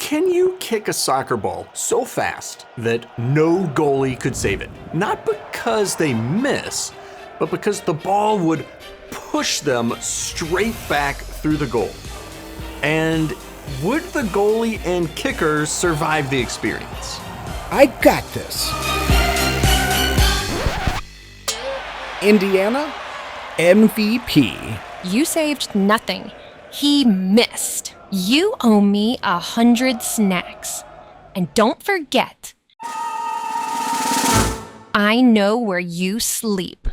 Can you kick a soccer ball so fast that no goalie could save it? Not because they miss, but because the ball would push them straight back through the goal. And would the goalie and kicker survive the experience? I got this. Indiana, MVP. You saved nothing. He missed. You owe me 100 snacks. And don't forget, I know where you sleep.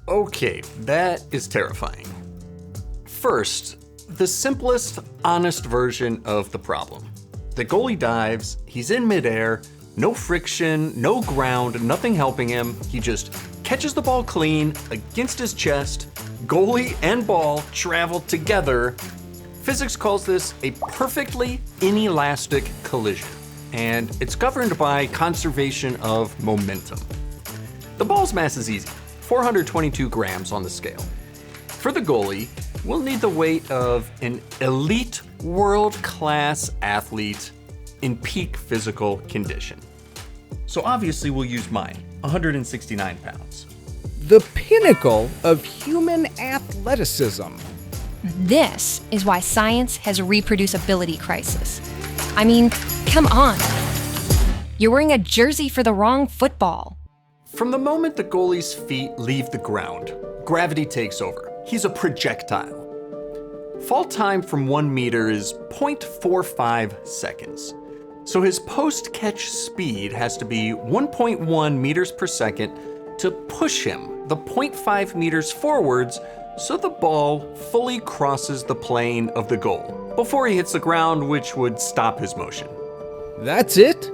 Okay, that is terrifying. First, the simplest, honest version of the problem. The goalie dives, he's in midair, no friction, no ground, nothing helping him. He just catches the ball clean against his chest. Goalie and ball travel together. Physics calls this a perfectly inelastic collision, and it's governed by conservation of momentum. The ball's mass is easy, 422 grams on the scale. For the goalie, we'll need the weight of an elite world-class athlete in peak physical condition. So obviously we'll use mine, 169 pounds. The pinnacle of human athleticism. This is why science has a reproducibility crisis. I mean, come on. You're wearing a jersey for the wrong football. From the moment the goalie's feet leave the ground, gravity takes over. He's a projectile. Fall time from 1 meter is 0.45 seconds. So his post-catch speed has to be 1.1 meters per second to push him the 0.5 meters forwards so the ball fully crosses the plane of the goal before he hits the ground, which would stop his motion. That's it?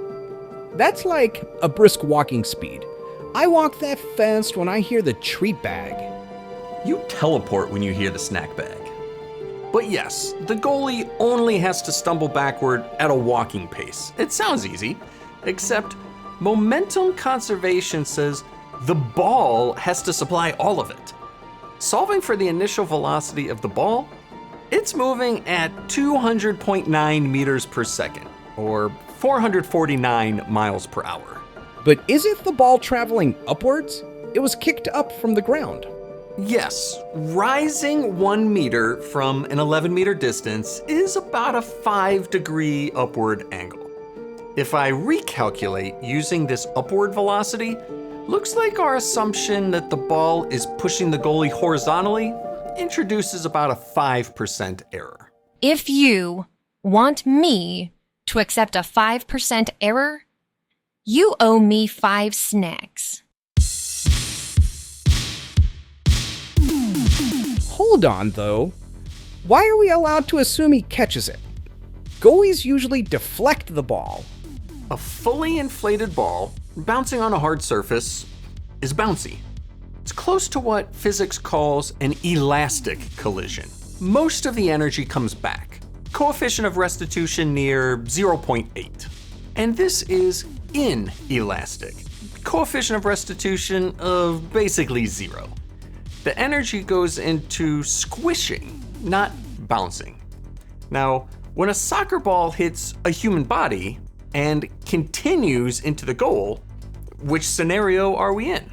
That's like a brisk walking speed. I walk that fast when I hear the treat bag. You teleport when you hear the snack bag. But yes, the goalie only has to stumble backward at a walking pace. It sounds easy, except momentum conservation says the ball has to supply all of it. Solving for the initial velocity of the ball, it's moving at 200.9 meters per second, or 449 miles per hour. But isn't the ball traveling upwards? It was kicked up from the ground. Yes, rising 1 meter from an 11-meter distance is about a 5-degree upward angle. If I recalculate using this upward velocity, looks like our assumption that the ball is pushing the goalie horizontally introduces about a 5% error. If you want me to accept a 5% error, you owe me 5 snacks. Hold on, though. Why are we allowed to assume he catches it? Goalies usually deflect the ball. A fully inflated ball bouncing on a hard surface is bouncy. It's close to what physics calls an elastic collision. Most of the energy comes back. Coefficient of restitution near 0.8. And this is inelastic. Coefficient of restitution of basically 0. The energy goes into squishing, not bouncing. Now, when a soccer ball hits a human body and continues into the goal, which scenario are we in?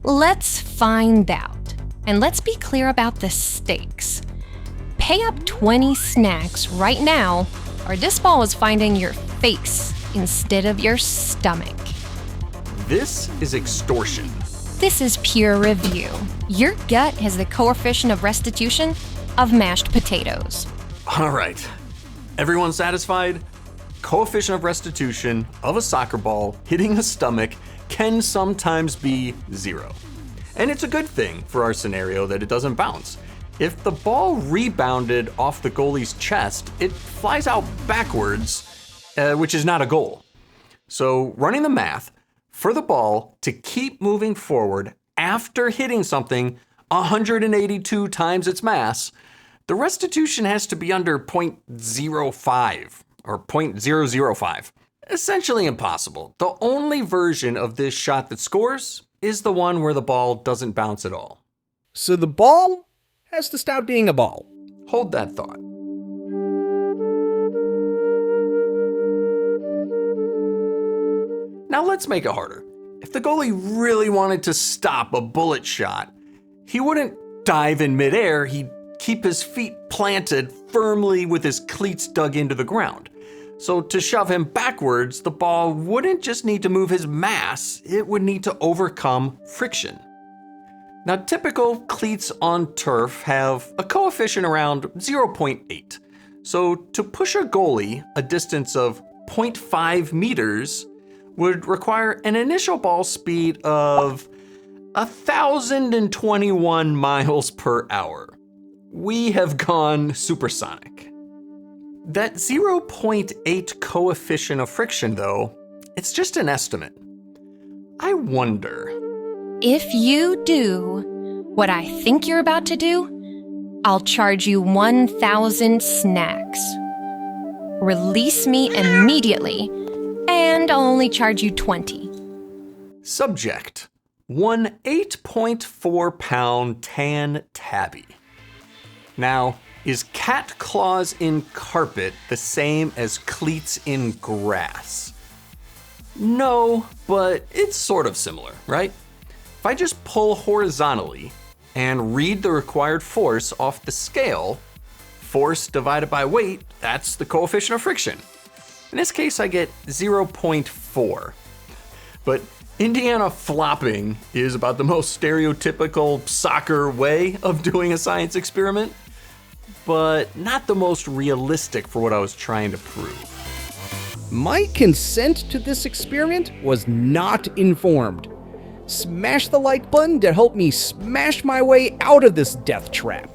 Let's find out. And let's be clear about the stakes. Pay up 20 snacks right now, or this ball is finding your face instead of your stomach. This is extortion. This is peer review. Your gut has the coefficient of restitution of mashed potatoes. All right, everyone satisfied? Coefficient of restitution of a soccer ball hitting the stomach can sometimes be 0. And it's a good thing for our scenario that it doesn't bounce. If the ball rebounded off the goalie's chest, it flies out backwards, which is not a goal. So running the math, for the ball to keep moving forward after hitting something 182 times its mass, the restitution has to be under 0.05 or 0.005. Essentially impossible. The only version of this shot that scores is the one where the ball doesn't bounce at all. So the ball has to stop being a ball. Hold that thought. Now let's make it harder. If the goalie really wanted to stop a bullet shot, he wouldn't dive in midair, he'd keep his feet planted firmly with his cleats dug into the ground. So to shove him backwards, the ball wouldn't just need to move his mass, it would need to overcome friction. Now, typical cleats on turf have a coefficient around 0.8. So to push a goalie a distance of 0.5 meters would require an initial ball speed of 1,021 miles per hour. We have gone supersonic. That 0.8 coefficient of friction, though, it's just an estimate. I wonder. If you do what I think you're about to do, I'll charge you 1,000 snacks. Release me immediately, and I'll only charge you 20. Subject: one 8.4-pound tan tabby. Now, is cat claws in carpet the same as cleats in grass? No, but it's sort of similar, right? If I just pull horizontally and read the required force off the scale, force divided by weight, that's the coefficient of friction. In this case, I get 0.4. But Indiana flopping is about the most stereotypical soccer way of doing a science experiment, but not the most realistic for what I was trying to prove. My consent to this experiment was not informed. Smash the like button to help me smash my way out of this death trap.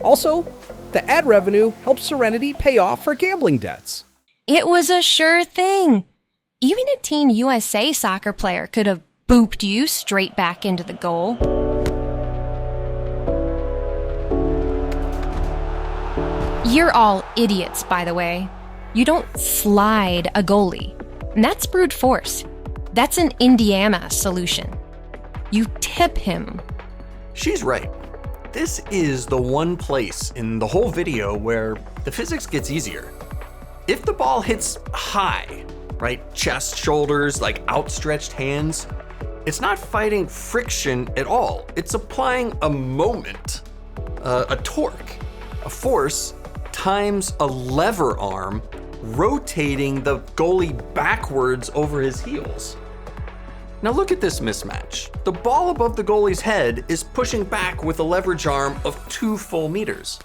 Also, the ad revenue helps Serenity pay off her gambling debts. It was a sure thing. Even a Team USA soccer player could have booped you straight back into the goal. You're all idiots, by the way. You don't slide a goalie. And that's brute force. That's an Indiana solution. You tip him. She's right. This is the one place in the whole video where the physics gets easier. If the ball hits high, right, chest, shoulders, like outstretched hands, it's not fighting friction at all. It's applying a moment, a torque, a force times a lever arm rotating the goalie backwards over his heels. Now look at this mismatch. The ball above the goalie's head is pushing back with a leverage arm of 2 full meters.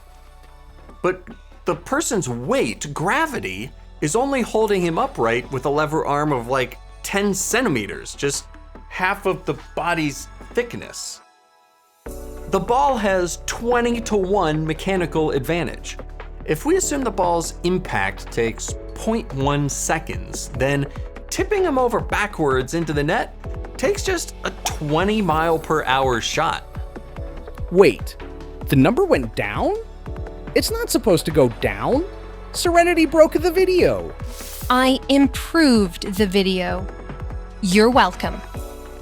But the person's weight, gravity, is only holding him upright with a lever arm of like 10 centimeters, just half of the body's thickness. The ball has 20-to-1 mechanical advantage. If we assume the ball's impact takes 0.1 seconds, then tipping him over backwards into the net takes just a 20-mile-per-hour shot. Wait, the number went down? It's not supposed to go down. Serenity broke the video. I improved the video. You're welcome.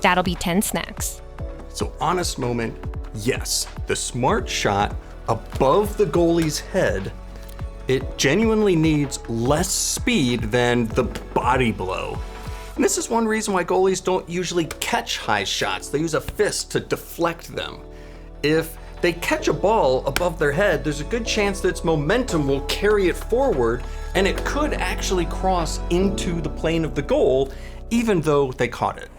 That'll be 10 snacks. So honest moment, yes, the smart shot above the goalie's head, it genuinely needs less speed than the body blow. And this is one reason why goalies don't usually catch high shots. They use a fist to deflect them. If they catch a ball above their head, there's a good chance that its momentum will carry it forward and it could actually cross into the plane of the goal, even though they caught it.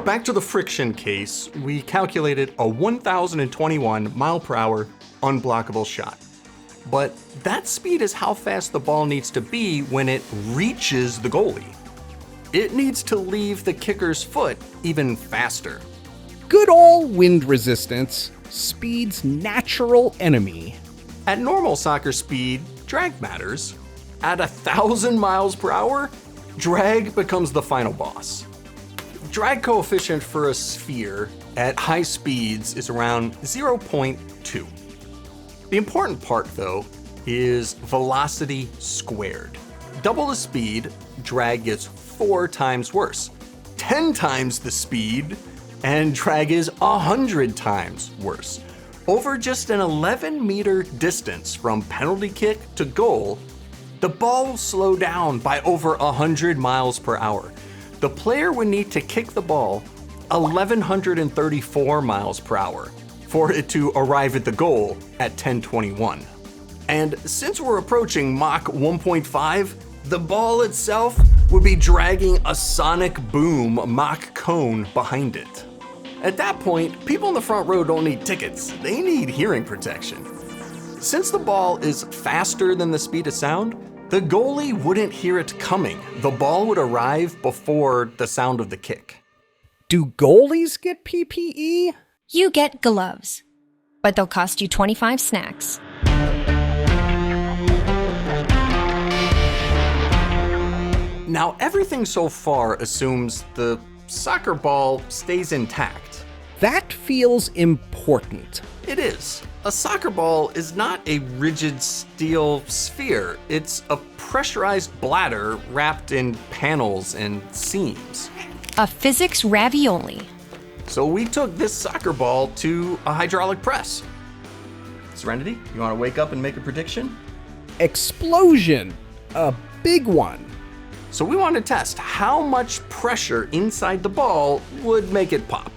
Back to the friction case, we calculated a 1,021 mile per hour unblockable shot. But that speed is how fast the ball needs to be when it reaches the goalie. It needs to leave the kicker's foot even faster. Good old wind resistance, speed's natural enemy. At normal soccer speed, drag matters. At 1,000 miles per hour, drag becomes the final boss. Drag coefficient for a sphere at high speeds is around 0.2. The important part, though, is velocity squared. Double the speed, drag gets 4 times worse. 10 times the speed, and drag is 100 times worse. Over just an 11-meter distance from penalty kick to goal, the ball will slow down by over 100 miles per hour. The player would need to kick the ball 1,134 miles per hour for it to arrive at the goal at 10:21. And since we're approaching Mach 1.5, the ball itself would be dragging a sonic boom Mach cone behind it. At that point, people in the front row don't need tickets, they need hearing protection. Since the ball is faster than the speed of sound, the goalie wouldn't hear it coming. The ball would arrive before the sound of the kick. Do goalies get PPE? You get gloves, but they'll cost you 25 snacks. Now, everything so far assumes the soccer ball stays intact. That feels important. It is. A soccer ball is not a rigid steel sphere. It's a pressurized bladder wrapped in panels and seams. A physics ravioli. So we took this soccer ball to a hydraulic press. Serenity, you want to wake up and make a prediction? Explosion. A big one. So we wanted to test how much pressure inside the ball would make it pop.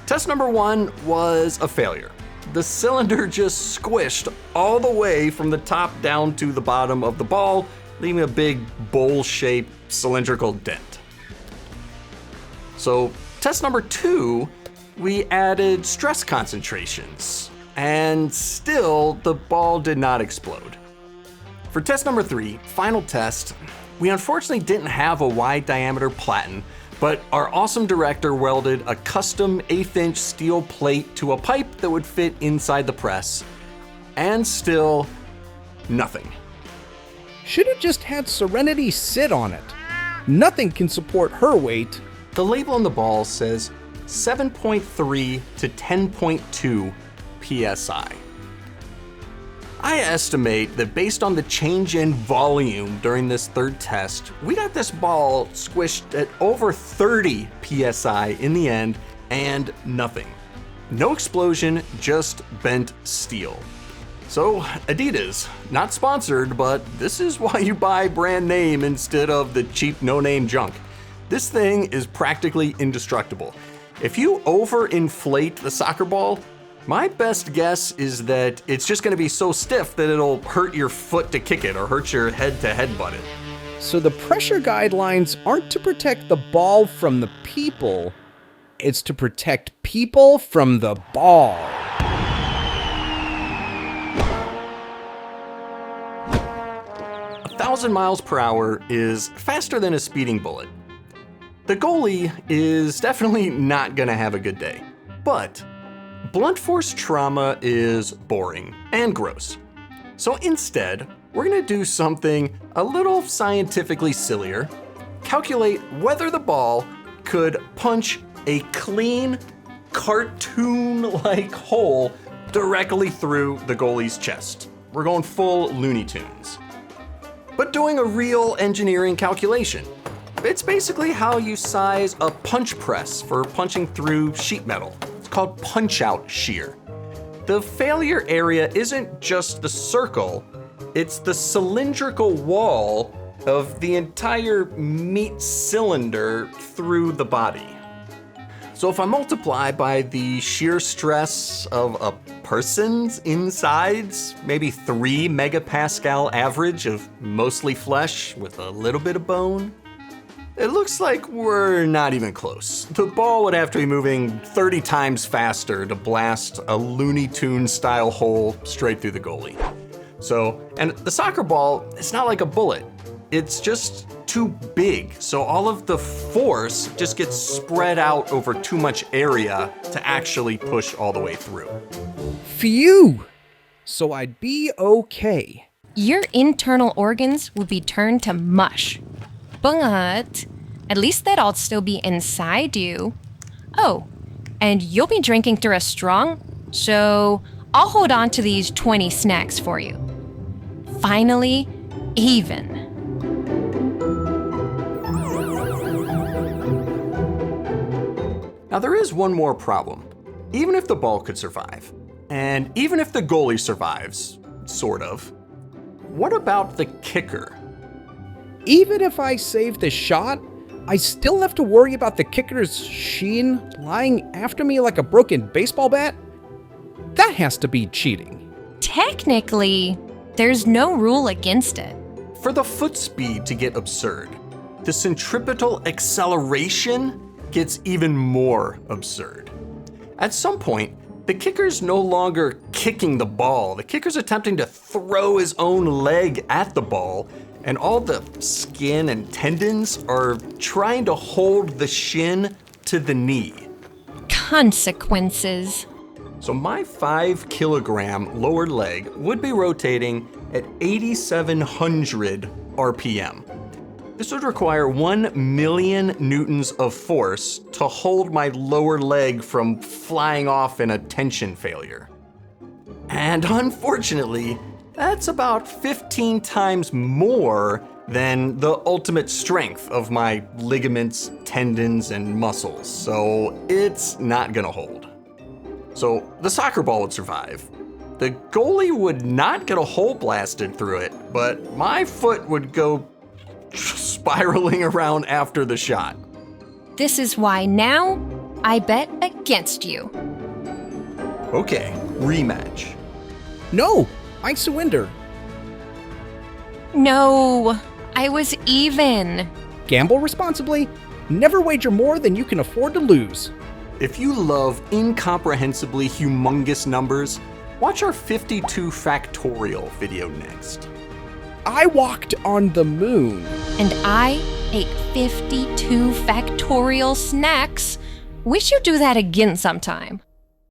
Test number 1 was a failure. The cylinder just squished all the way from the top down to the bottom of the ball, leaving a big bowl-shaped cylindrical dent. So test number 2, we added stress concentrations, and still the ball did not explode. For test number 3, final test, we unfortunately didn't have a wide diameter platen, but our awesome director welded a custom 1/8-inch steel plate to a pipe that would fit inside the press. And still, nothing. Should have just had Serenity sit on it. Nothing can support her weight. The label on the ball says 7.3 to 10.2 PSI. I estimate that based on the change in volume during this third test, we got this ball squished at over 30 PSI in the end, and nothing. No explosion, just bent steel. So Adidas, not sponsored, but this is why you buy brand name instead of the cheap no-name junk. This thing is practically indestructible. If you overinflate the soccer ball, my best guess is that it's just going to be so stiff that it'll hurt your foot to kick it or hurt your head to headbutt it. So the pressure guidelines aren't to protect the ball from the people, it's to protect people from the ball. A 1,000 miles per hour is faster than a speeding bullet. The goalie is definitely not going to have a good day, but blunt force trauma is boring and gross. So instead, we're gonna do something a little scientifically sillier. Calculate whether the ball could punch a clean, cartoon-like hole directly through the goalie's chest. We're going full Looney Tunes. But doing a real engineering calculation. It's basically how you size a punch press for punching through sheet metal. Called punch-out shear. The failure area isn't just the circle, it's the cylindrical wall of the entire meat cylinder through the body. So if I multiply by the shear stress of a person's insides, maybe 3 megapascal average of mostly flesh with a little bit of bone, it looks like we're not even close. The ball would have to be moving 30 times faster to blast a Looney Tunes style hole straight through the goalie. And the soccer ball, it's not like a bullet. It's just too big, so all of the force just gets spread out over too much area to actually push all the way through. Phew! So I'd be okay. Your internal organs would be turned to mush. But at least that all still be inside you. Oh, and you'll be drinking through a straw, so I'll hold on to these 20 snacks for you. Finally, even. Now there is one more problem. Even if the ball could survive, And even if the goalie survives, sort of, what about the kicker? Even if I save the shot, I still have to worry about the kicker's sheen lying after me like a broken baseball bat? That has to be cheating. Technically, there's no rule against it. For the foot speed to get absurd, the centripetal acceleration gets even more absurd. At some point, the kicker's no longer kicking the ball. The kicker's attempting to throw his own leg at the ball, and all the skin and tendons are trying to hold the shin to the knee. Consequences. So my 5-kilogram lower leg would be rotating at 8,700 RPM. This would require 1 million newtons of force to hold my lower leg from flying off in a tension failure. And unfortunately, that's about 15 times more than the ultimate strength of my ligaments, tendons, and muscles, so it's not gonna hold. So the soccer ball would survive. The goalie would not get a hole blasted through it, but my foot would go spiraling around after the shot. This is why now I bet against you. Okay, rematch. No, I surrender. No, I was even. Gamble responsibly. Never wager more than you can afford to lose. If you love incomprehensibly humongous numbers, watch our 52 factorial video next. I walked on the moon. And I ate 52 factorial snacks. We should do that again sometime.